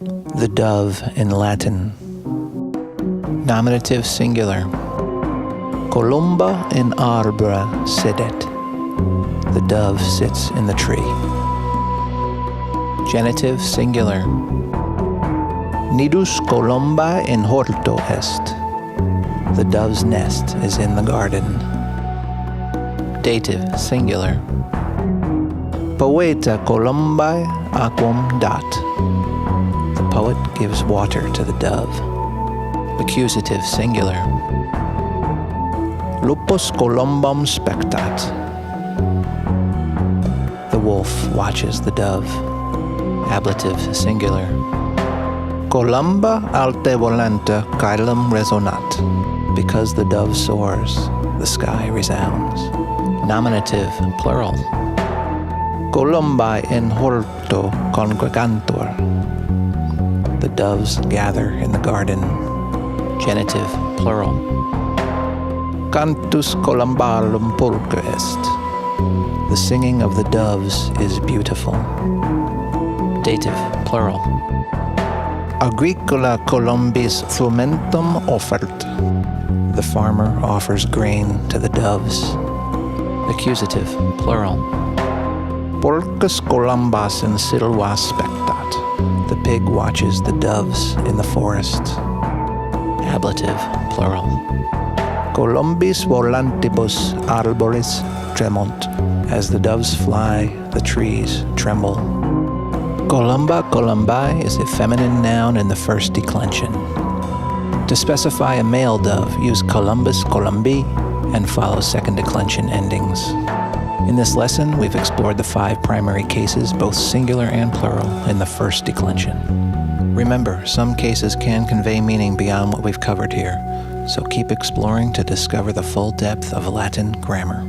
The dove in Latin. Nominative singular. Columba in arbore sedet. The dove sits in the tree. Genitive singular. Nidus Columbae in hortō est. The dove's nest is in the garden. Dative singular. Poeta Columbae aquam dat. The poet gives water to the dove. Accusative singular. Lupus Columbam spectat. The wolf watches the dove. Ablative singular. Columbā altē volante caelum resonat. Because the dove soars, the sky resounds. Nominative plural. Columbāe in hortō congregantur. The doves gather in the garden. Genitive plural. Cantus Columbārum pulcre est. The singing of the doves is beautiful. Dative plural. Agricola Columbis frumentum offert. The farmer offers grain to the doves. Accusative plural. Porcus Columbas in silva spectat. The pig watches the doves in the forest. Ablative plural. Columbis volantibus arboris tremunt. As the doves fly, the trees tremble. Columbā, Columbae is a feminine noun in the first declension. To specify a male dove, use Columbus, Columbī, and follow second declension endings. In this lesson, we've explored the 5 primary cases, both singular and plural, in the first declension. Remember, some cases can convey meaning beyond what we've covered here, so keep exploring to discover the full depth of Latin grammar.